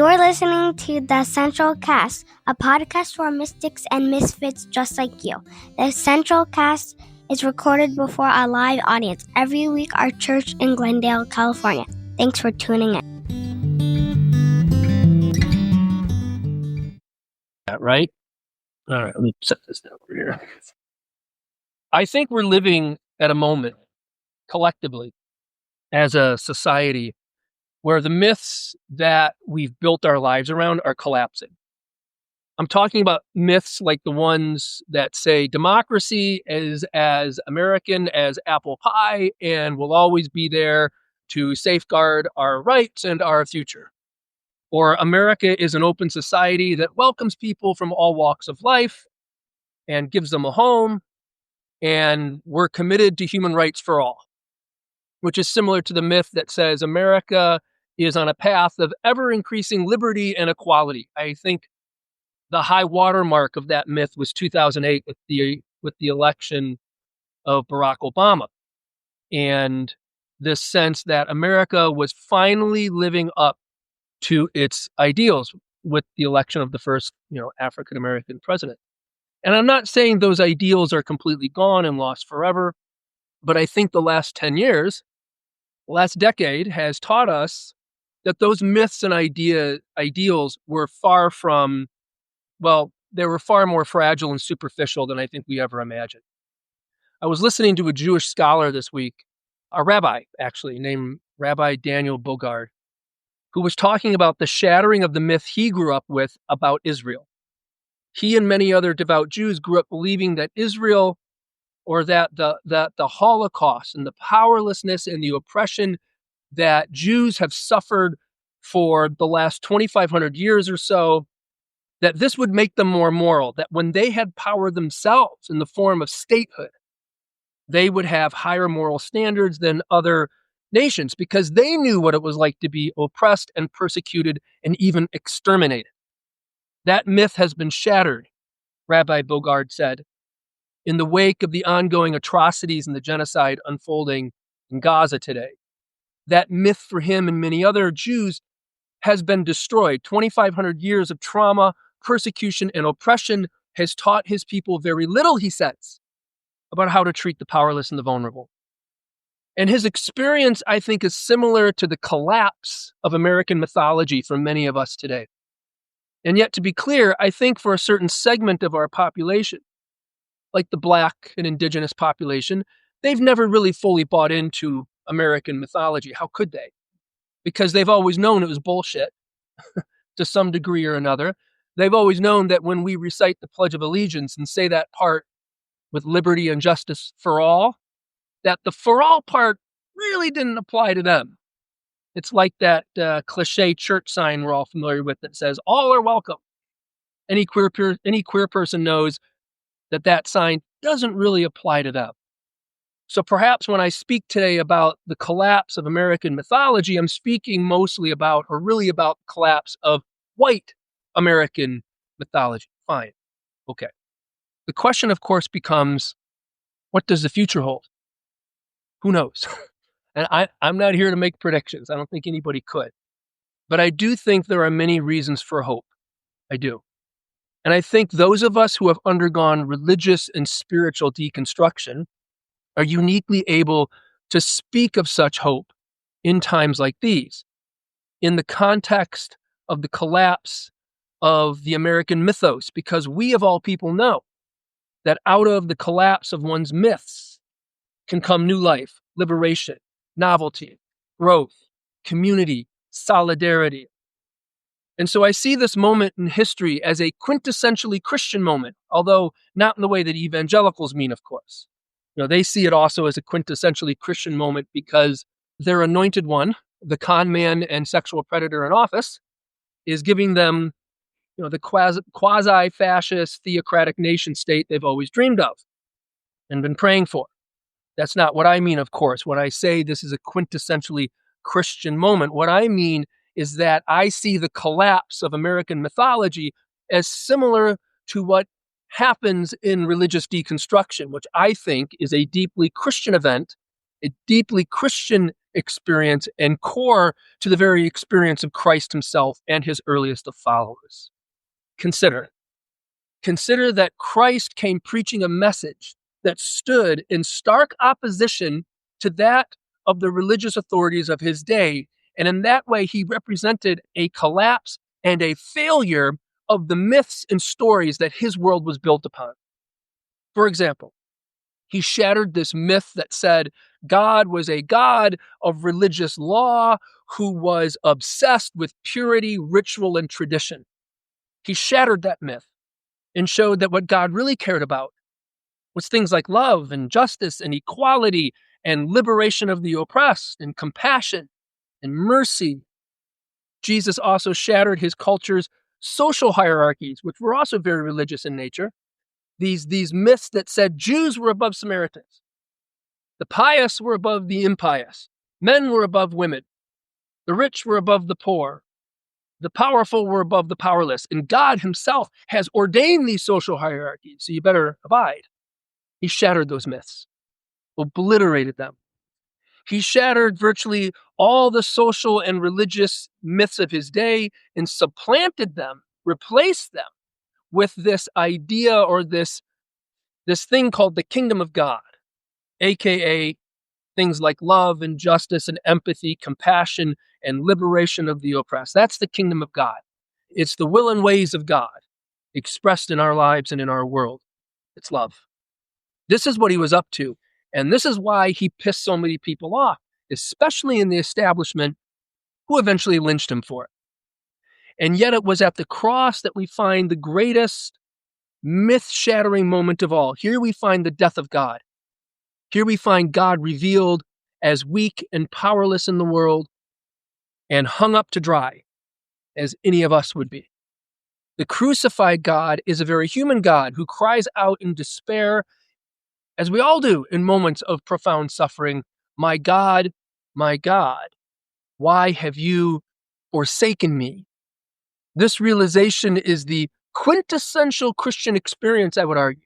You're listening to The Central Cast, a podcast for mystics and misfits just like you. The Central Cast is recorded before a live audience every week at our church in Glendale, California. Thanks for tuning in. Right? All right, let me set this down over here. I think we're living at a moment, collectively, as a society, where the myths that we've built our lives around are collapsing. I'm talking about myths like the ones that say democracy is as American as apple pie and will always be there to safeguard our rights and our future. Or America is an open society that welcomes people from all walks of life and gives them a home, and we're committed to human rights for all, which is similar to the myth that says America is on a path of ever-increasing liberty and equality. I think the high watermark of that myth was 2008 with the election of Barack Obama, and this sense that America was finally living up to its ideals with the election of the first, African-American president. And I'm not saying those ideals are completely gone and lost forever, but I think the last 10 years, last decade has taught us that those myths and ideals were far from, they were far more fragile and superficial than I think we ever imagined. I was listening to a Jewish scholar this week, a rabbi actually, named Rabbi Daniel Bogard, who was talking about the shattering of the myth he grew up with about Israel. He and many other devout Jews grew up believing that Israel, or that the Holocaust and the powerlessness and the oppression that Jews have suffered for the last 2,500 years or so, that this would make them more moral, that when they had power themselves in the form of statehood, they would have higher moral standards than other nations because they knew what it was like to be oppressed and persecuted and even exterminated. That myth has been shattered, Rabbi Bogard said, in the wake of the ongoing atrocities and the genocide unfolding in Gaza today. That myth for him and many other Jews has been destroyed. 2,500 years of trauma, persecution, and oppression has taught his people very little, he says, about how to treat the powerless and the vulnerable. And his experience, I think, is similar to the collapse of American mythology for many of us today. And yet, to be clear, I think for a certain segment of our population, like the Black and Indigenous population, they've never really fully bought into American mythology. How could they? Because they've always known it was bullshit to some degree or another. They've always known that when we recite the Pledge of Allegiance and say that part with liberty and justice for all, that the for all part really didn't apply to them. It's like that cliche church sign we're all familiar with that says, all are welcome. Any queer person knows that sign doesn't really apply to them. So perhaps when I speak today about the collapse of American mythology, I'm speaking mostly about, or really about, the collapse of white American mythology. Fine. Okay. The question, of course, becomes, what does the future hold? Who knows? And I'm not here to make predictions. I don't think anybody could. But I do think there are many reasons for hope. I do. And I think those of us who have undergone religious and spiritual deconstruction are uniquely able to speak of such hope in times like these, in the context of the collapse of the American mythos, because we of all people know that out of the collapse of one's myths can come new life, liberation, novelty, growth, community, solidarity. And so I see this moment in history as a quintessentially Christian moment, although not in the way that evangelicals mean, of course. They see it also as a quintessentially Christian moment because their anointed one, the con man and sexual predator in office, is giving them, the quasi-fascist theocratic nation state they've always dreamed of and been praying for. That's not what I mean, of course. When I say this is a quintessentially Christian moment, what I mean is that I see the collapse of American mythology as similar to what happens in religious deconstruction, which I think is a deeply Christian event, a deeply Christian experience and core to the very experience of Christ himself and his earliest of followers. Consider that Christ came preaching a message that stood in stark opposition to that of the religious authorities of his day. And in that way, he represented a collapse and a failure of the myths and stories that his world was built upon. For example, he shattered this myth that said God was a God of religious law who was obsessed with purity, ritual, and tradition. He shattered that myth and showed that what God really cared about was things like love and justice and equality and liberation of the oppressed and compassion and mercy. Jesus also shattered his culture's social hierarchies, which were also very religious in nature. These myths that said Jews were above Samaritans, the pious were above the impious, men were above women, the rich were above the poor, the powerful were above the powerless, and God himself has ordained these social hierarchies, so you better abide. He shattered those myths, obliterated them. He shattered virtually all the social and religious myths of his day and supplanted them, replaced them with this idea or this thing called the kingdom of God, aka things like love and justice and empathy, compassion and liberation of the oppressed. That's the kingdom of God. It's the will and ways of God expressed in our lives and in our world. It's love. This is what he was up to. And this is why he pissed so many people off, especially in the establishment, who eventually lynched him for it. And yet it was at the cross that we find the greatest myth-shattering moment of all. Here we find the death of God. Here we find God revealed as weak and powerless in the world and hung up to dry, as any of us would be. The crucified God is a very human God who cries out in despair, as we all do in moments of profound suffering, my God, why have you forsaken me? This realization is the quintessential Christian experience, I would argue.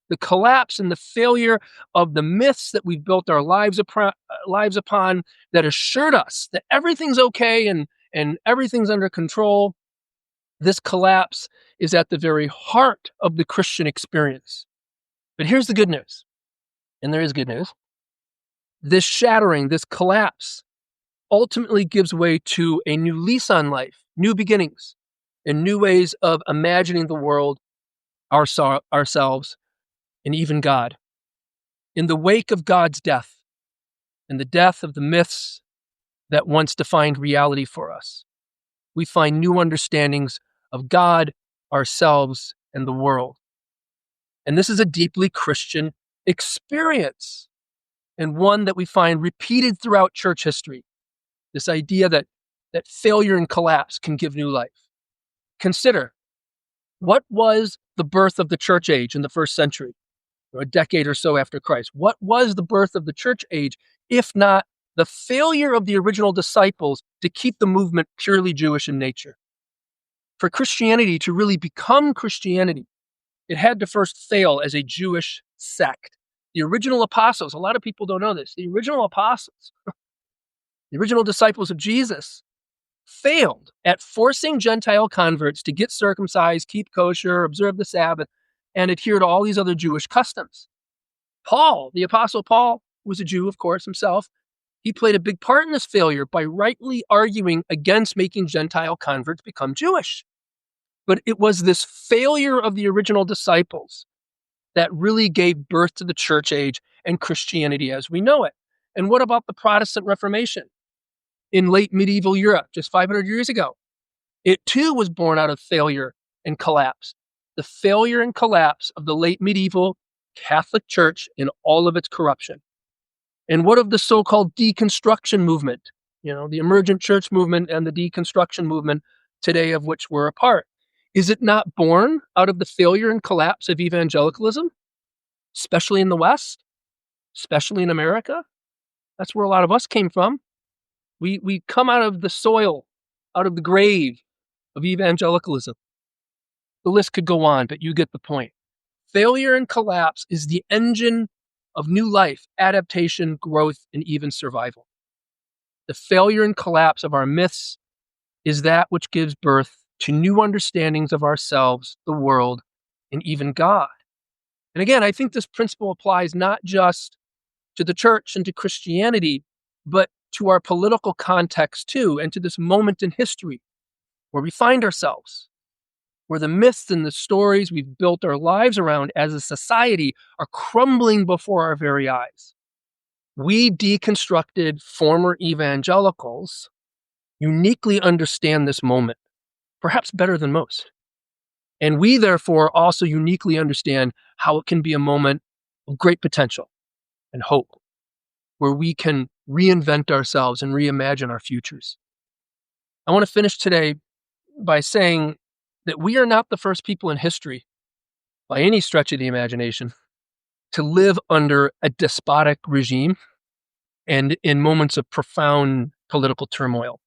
The collapse and the failure of the myths that we've built our lives upon that assured us that everything's okay and everything's under control. This collapse is at the very heart of the Christian experience. But here's the good news, and there is good news. This shattering, this collapse, ultimately gives way to a new lease on life, new beginnings, and new ways of imagining the world, ourselves, and even God. In the wake of God's death, and the death of the myths that once defined reality for us, we find new understandings of God, ourselves, and the world. And this is a deeply Christian experience, and one that we find repeated throughout church history. This idea that failure and collapse can give new life. Consider, what was the birth of the church age in the first century, or a decade or so after Christ? What was the birth of the church age, if not the failure of the original disciples to keep the movement purely Jewish in nature? For Christianity to really become Christianity, it had to first fail as a Jewish sect. The original apostles, a lot of people don't know this, the original apostles, the original disciples of Jesus, failed at forcing Gentile converts to get circumcised, keep kosher, observe the Sabbath, and adhere to all these other Jewish customs. Paul, the Apostle Paul, was a Jew, of course, himself. He played a big part in this failure by rightly arguing against making Gentile converts become Jewish. But it was this failure of the original disciples that really gave birth to the church age and Christianity as we know it. And what about the Protestant Reformation in late medieval Europe, just 500 years ago? It too was born out of failure and collapse. The failure and collapse of the late medieval Catholic Church in all of its corruption. And what of the so-called deconstruction movement? The emergent church movement and the deconstruction movement today, of which we're a part. Is it not born out of the failure and collapse of evangelicalism, especially in the West, especially in America? That's where a lot of us came from. We come out of the soil, out of the grave of evangelicalism. The list could go on, but you get the point. Failure and collapse is the engine of new life, adaptation, growth, and even survival. The failure and collapse of our myths is that which gives birth to new understandings of ourselves, the world, and even God. And again, I think this principle applies not just to the church and to Christianity, but to our political context too, and to this moment in history where we find ourselves, where the myths and the stories we've built our lives around as a society are crumbling before our very eyes. We deconstructed former evangelicals uniquely understand this moment, perhaps better than most. And we, therefore, also uniquely understand how it can be a moment of great potential and hope, where we can reinvent ourselves and reimagine our futures. I want to finish today by saying that we are not the first people in history, by any stretch of the imagination, to live under a despotic regime and in moments of profound political turmoil,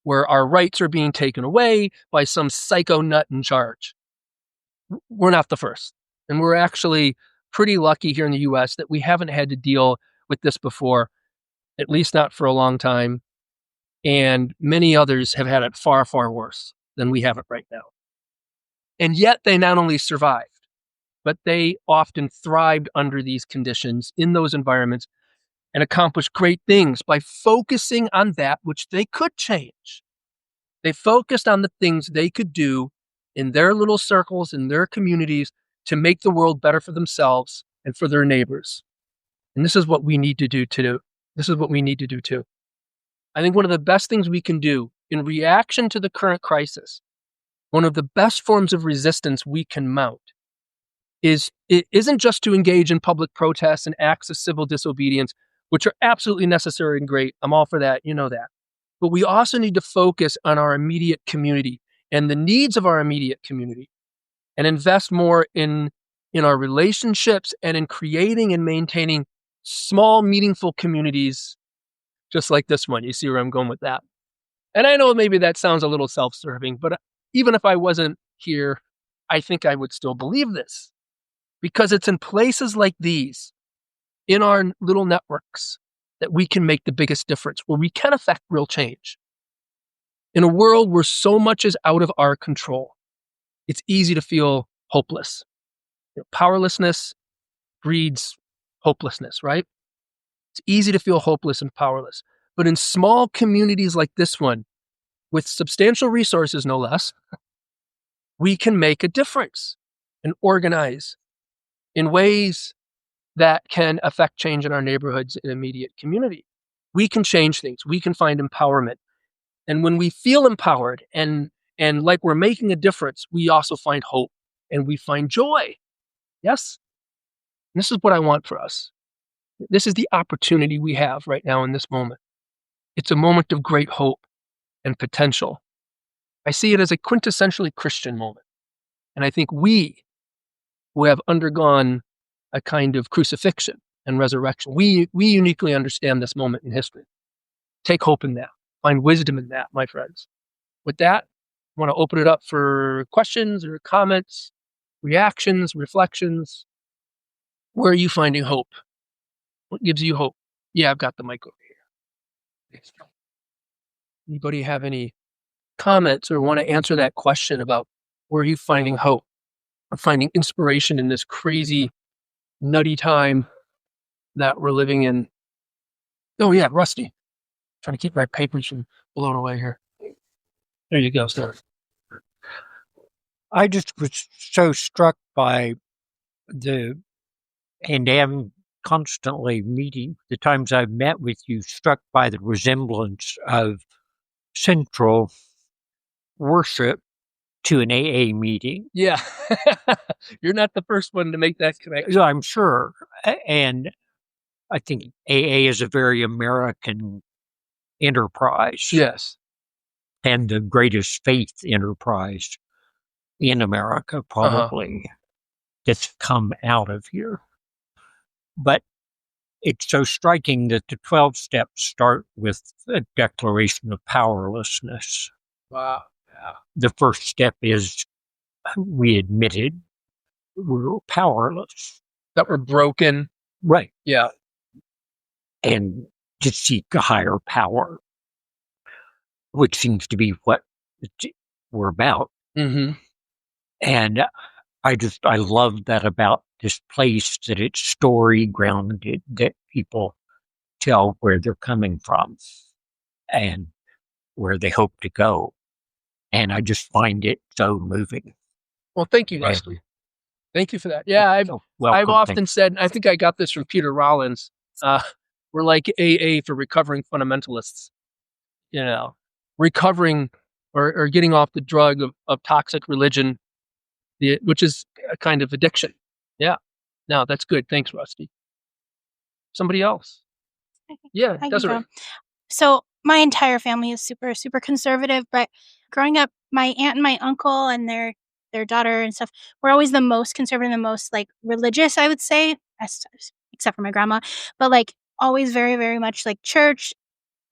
where our rights are being taken away by some psycho nut in charge. We're not the first. And we're actually pretty lucky here in the US that we haven't had to deal with this before, at least not for a long time. And many others have had it far, far worse than we have it right now. And yet they not only survived, but they often thrived under these conditions in those environments and accomplished great things by focusing on that which they could change. They focused on the things they could do in their little circles, in their communities, to make the world better for themselves and for their neighbors. And this is what we need to do too. This is what we need to do too. I think one of the best things we can do in reaction to the current crisis, one of the best forms of resistance we can mount, is it isn't just to engage in public protests and acts of civil disobedience, which are absolutely necessary and great. I'm all for that. You know that. But we also need to focus on our immediate community and the needs of our immediate community and invest more in our relationships and in creating and maintaining small, meaningful communities just like this one. You see where I'm going with that? And I know maybe that sounds a little self-serving, but even if I wasn't here, I think I would still believe this, because it's in places like these, in our little networks, that we can make the biggest difference, where we can affect real change. In a world where so much is out of our control, it's easy to feel hopeless. Powerlessness breeds hopelessness, right? It's easy to feel hopeless and powerless. But in small communities like this one, with substantial resources, no less, we can make a difference and organize in ways that can affect change in our neighborhoods and immediate community. We can change things. We can find empowerment. And when we feel empowered and like we're making a difference, we also find hope and we find joy. Yes? And this is what I want for us. This is the opportunity we have right now in this moment. It's a moment of great hope and potential. I see it as a quintessentially Christian moment. And I think we, who have undergone a kind of crucifixion and resurrection, we uniquely understand this moment in history. Take hope in that. Find wisdom in that, my friends. With that, I want to open it up for questions or comments, reactions, reflections. Where are you finding hope? What gives you hope? Yeah, I've got the mic over here. Anybody have any comments or want to answer that question about where are you finding hope or finding inspiration in this crazy, nutty time that we're living in? Oh yeah, Rusty. Trying to keep my papers from blowing away here. There you go, sir. I just was so struck by and am constantly meeting, the times I've met with you, struck by the resemblance of central worship to an AA meeting. Yeah. You're not the first one to make that connection. I'm sure. And I think AA is a very American enterprise. Yes. And the greatest faith enterprise in America, probably, that's come out of here. But it's so striking that the 12 steps start with a declaration of powerlessness. Wow. Yeah. The first step is we admitted we were powerless. That we're broken. Right. Yeah. And to seek a higher power. which seems to be what we're about. Mm-hmm. And I love that about this place, that it's story grounded, that people tell where they're coming from and where they hope to go. And I just find it so moving. Well, thank you, Leslie. Thank you for that. Yeah, I've often said, I think I got this from Peter Rollins, we're like AA for recovering fundamentalists, recovering or getting off the drug of toxic religion, which is a kind of addiction. Yeah. No, that's good. Thanks, Rusty. Somebody else? Yeah, Desiree. So my entire family is super, super conservative, but growing up, my aunt and my uncle and their daughter and stuff were always the most conservative, the most like religious, I would say, except for my grandma, but like always very, very much like church,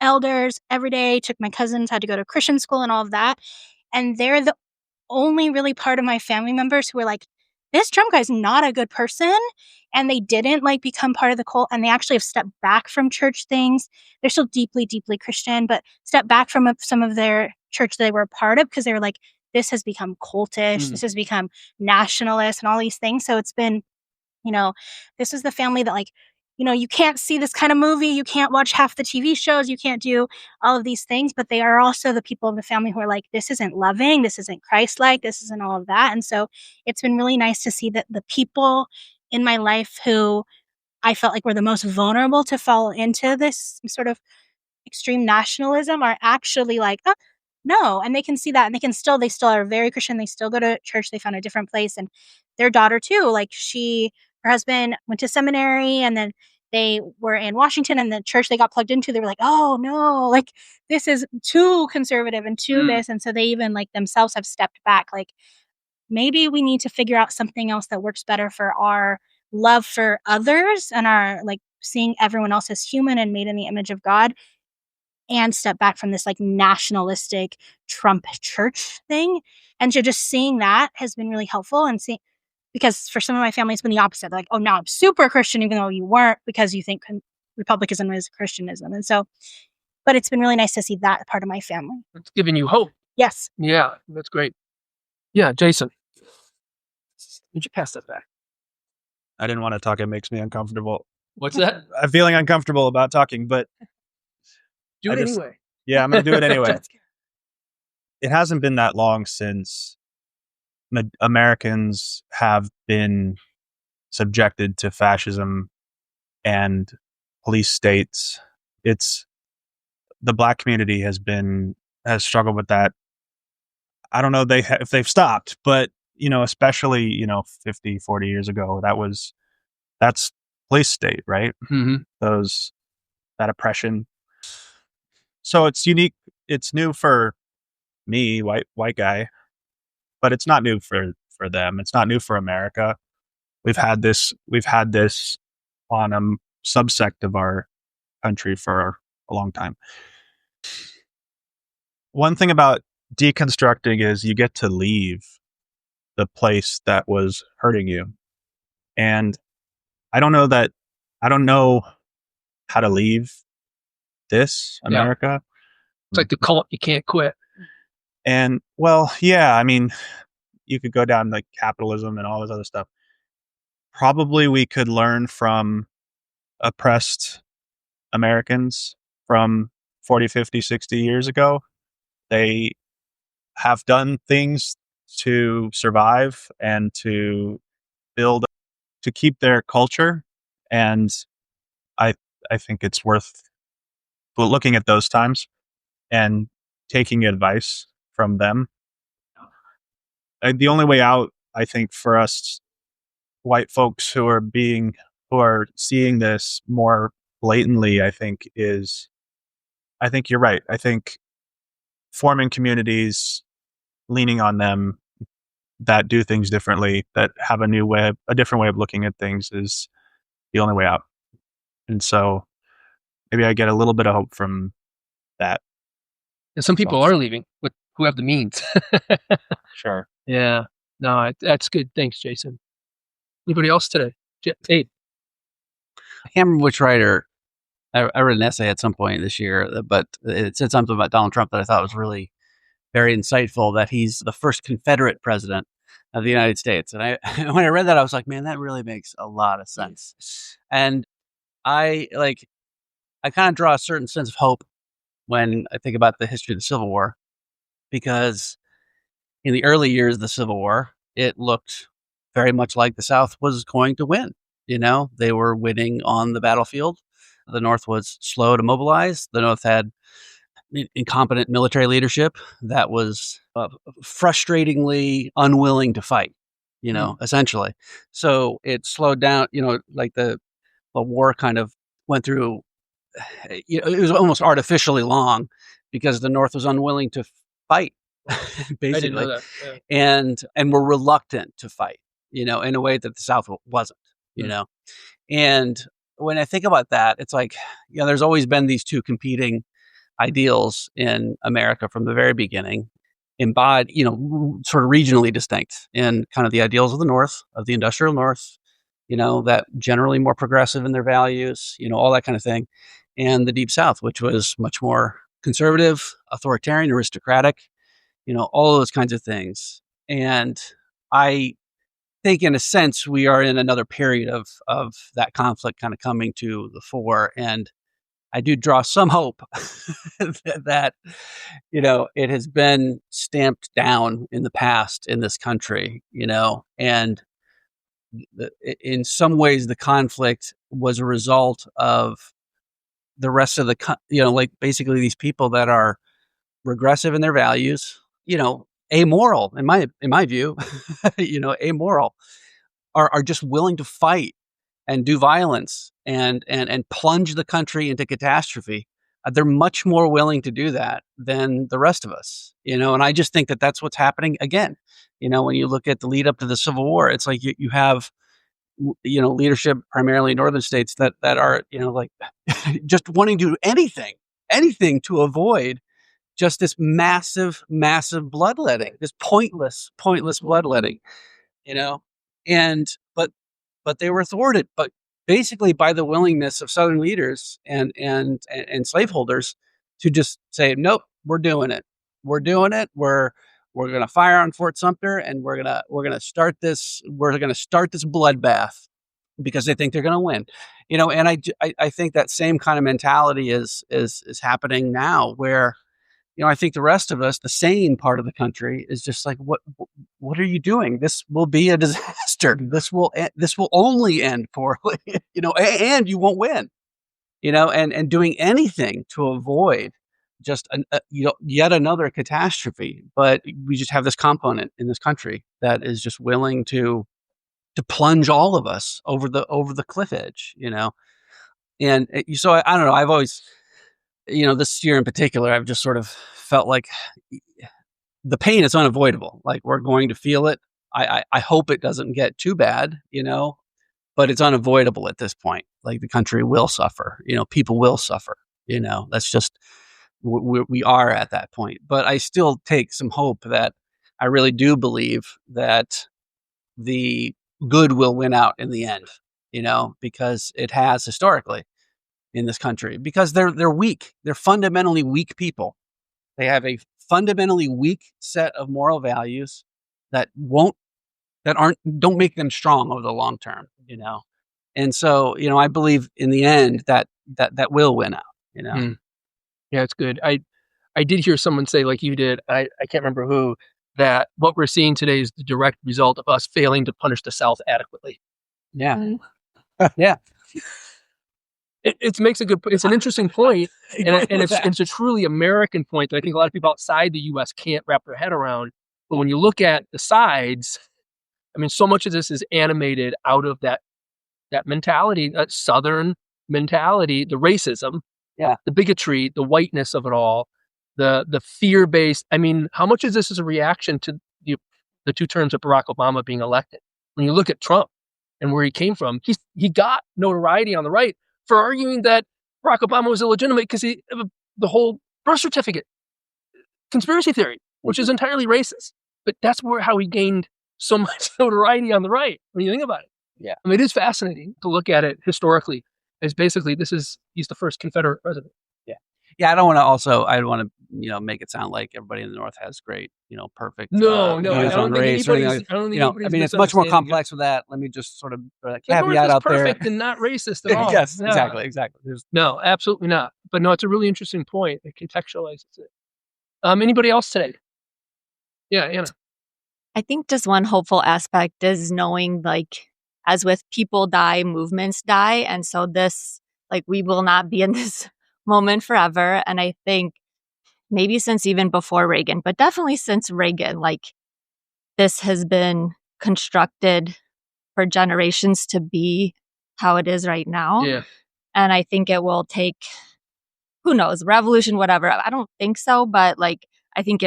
elders every day. Took my cousins, had to go to Christian school and all of that. And they're the only really part of my family members who were like, this Trump guy's not a good person. And they didn't like become part of the cult. And they actually have stepped back from church things. They're still deeply, deeply Christian, but stepped back from some of their church they were a part of because they were like, this has become cultish. This has become nationalist and all these things. So it's been, this is the family that like, you can't see this kind of movie. You can't watch half the TV shows. You can't do all of these things, but they are also the people of the family who are like, this isn't loving. This isn't Christ-like. This isn't all of that. And so it's been really nice to see that the people in my life who I felt like were the most vulnerable to fall into this sort of extreme nationalism are actually like, oh, no. And they can see that and they still are very Christian. They still go to church. They found a different place. And their daughter too, like her husband went to seminary and then they were in Washington and the church they got plugged into, they were like, oh no, like this is too conservative and too this. And so they even like themselves have stepped back. Like maybe we need to figure out something else that works better for our love for others and our like seeing everyone else as human and made in the image of God, and step back from this like nationalistic Trump church thing. And so just seeing that has been really helpful. And because for some of my family, it's been the opposite. They're like, oh, now I'm super Christian, even though you weren't, because you think Republicanism is Christianism. And so, but it's been really nice to see that part of my family. It's giving you hope. Yes. Yeah, that's great. Yeah, Jason. Would you pass that back? I didn't want to talk. It makes me uncomfortable. What's that? I'm feeling uncomfortable about talking, but do it anyway. Yeah, I'm going to do it anyway. It hasn't been that long since Americans have been subjected to fascism and police states. The Black community has struggled with that. I don't know if they've stopped, but especially 50, 40 years ago, that's police state, right? Mm-hmm. That oppression. So it's unique. It's new for me, white guy, but it's not new for them. It's not new for America. We've had this on a subsect of our country for a long time. One thing about deconstructing is you get to leave the place that was hurting you. And I don't know how to leave this America. Yeah. It's like the cult, you can't quit. And well, yeah, I mean, you could go down like capitalism and all this other stuff. Probably we could learn from oppressed Americans from 40, 50, 60 years ago. They have done things to survive and to keep their culture. And I think it's worth looking at those times and taking advice from them. The only way out, I think, for us white folks who are seeing this more blatantly, I think you're right. I think forming communities, leaning on them that do things differently, that have a different way of looking at things is the only way out. And so maybe I get a little bit of hope from that. And some people are leaving who have the means. Sure. Yeah. No, that's good. Thanks, Jason. Anybody else today? Abe. I can't remember which writer I read an essay at some point this year, but it said something about Donald Trump that I thought was really very insightful, that he's the first Confederate president of the United States. And when I read that, I was like, man, that really makes a lot of sense. And I kind of draw a certain sense of hope when I think about the history of the Civil War, because in the early years of the Civil War, it looked very much like the South was going to win. They were winning on the battlefield. The North was slow to mobilize. The North had incompetent military leadership that was frustratingly unwilling to fight, essentially. So it slowed down, like the war kind of went through, it was almost artificially long because the North was unwilling to fight, basically. I didn't know that. Yeah. And were reluctant to fight, in a way that the South wasn't, And when I think about that, it's like, there's always been these two competing ideals in America from the very beginning, embodied, sort of regionally distinct, in kind of the ideals of the North, of the industrial North, that generally more progressive in their values, all that kind of thing. And the Deep South, which was much more conservative, authoritarian, aristocratic, all of those kinds of things. And I think, in a sense, we are in another period of that conflict kind of coming to the fore. And I do draw some hope that, it has been stamped down in the past in this country, and in some ways the conflict was a result of the rest of the, like basically these people that are regressive in their values, amoral in my view, amoral, are just willing to fight and do violence and plunge the country into catastrophe. They're much more willing to do that than the rest of us, and I just think that that's what's happening again. When you look at the lead up to the Civil War, it's like you have, leadership primarily in northern states that are, like just wanting to do anything to avoid just this massive bloodletting, this pointless bloodletting, and but they were thwarted, but basically by the willingness of Southern leaders and slaveholders to just say, nope, we're doing it. We're going to fire on Fort Sumter, and we're going to start this bloodbath because they think they're going to win, and I think that same kind of mentality is happening now, where, I think the rest of us, the sane part of the country, is just like, what are you doing? This will be a disaster. This will only end poorly, and you won't win, and doing anything to avoid just yet another catastrophe. But we just have this component in this country that is just willing to plunge all of us over the cliff edge, and so I don't know. I've always, this year in particular, I've just sort of felt like the pain is unavoidable. Like, we're going to feel it. I hope it doesn't get too bad, but it's unavoidable at this point. Like, the country will suffer, people will suffer, that's just, we are at that point. But I still take some hope that I really do believe that the good will win out in the end, because it has historically in this country, because they're weak. They're fundamentally weak people. They have a fundamentally weak set of moral values that don't make them strong over the long term, And so, I believe in the end that will win out, Yeah, it's good. I did hear someone say, like you did, I can't remember who, that what we're seeing today is the direct result of us failing to punish the South adequately. Yeah. Yeah. It makes it's an interesting point, and it's a truly American point that I think a lot of people outside the U.S. can't wrap their head around. But when you look at the sides, I mean, so much of this is animated out of that mentality, that Southern mentality, the racism, the bigotry, the whiteness of it all, the fear-based. I mean, how much of this is a reaction to the two terms of Barack Obama being elected? When you look at Trump and where he came from, he got notoriety on the right for arguing that Barack Obama was illegitimate because the whole birth certificate conspiracy theory, which is entirely racist. But that's how he gained so much notoriety on the right, when you think about it. Yeah. I mean, it is fascinating to look at it historically It's basically, he's the first Confederate president. Yeah, I don't want to make it sound like everybody in the North has great, perfect No, I views on don't think race or anything anybody's, like I don't think I anybody's mean, it's much more misunderstanding complex with that. Let me just sort of throw that it. The North caveat is out there. perfect and not racist at all. Yes, Yeah. exactly. No, absolutely not. But no, it's a really interesting point. It contextualizes it. Anybody else today? Yeah, Anna. I think just one hopeful aspect is knowing, like, as with people die, movements die. And so we will not be in this moment forever. And I think maybe since even before Reagan, but definitely since Reagan, like, this has been constructed for generations to be how it is right now. Yeah. And I think it will take, who knows, revolution, whatever. I don't think so, but I think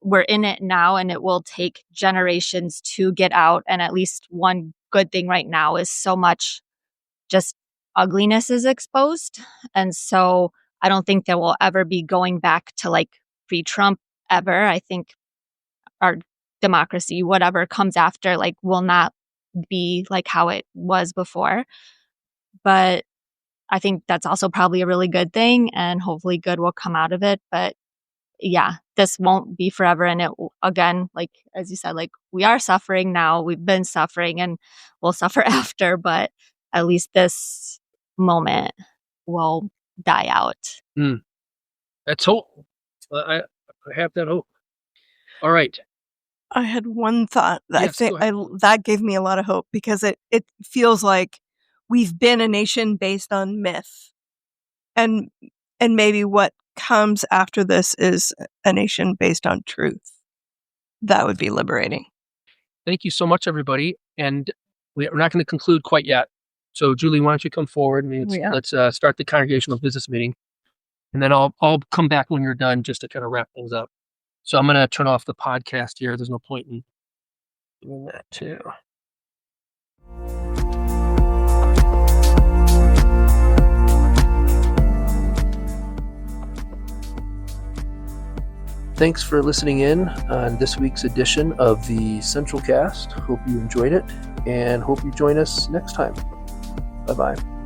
we're in it now, and it will take generations to get out. And at least one good thing right now is so much just ugliness is exposed. And so I don't think there will ever be going back to pre-Trump ever. I think our democracy, whatever comes after, will not be like how it was before. But I think that's also probably a really good thing, and hopefully good will come out of it. But yeah, this won't be forever. And it, again, as you said, we are suffering now, we've been suffering, and we'll suffer after, but at least this moment will die out. That's hope. I have that hope. All right. I had one thought that Yes, go ahead. that gave me a lot of hope, because it feels like we've been a nation based on myth, and maybe what comes after this is a nation based on truth. That would be liberating. Thank you so much, everybody. And we're not going to conclude quite yet. So, Julie, why don't you come forward? Let's start the congregational business meeting, and then I'll come back when you're done, just to kind of wrap things up. So I'm going to turn off the podcast here. There's no point in doing that too. Thanks for listening in on this week's edition of the Central Cast. Hope you enjoyed it, and hope you join us next time. Bye-bye.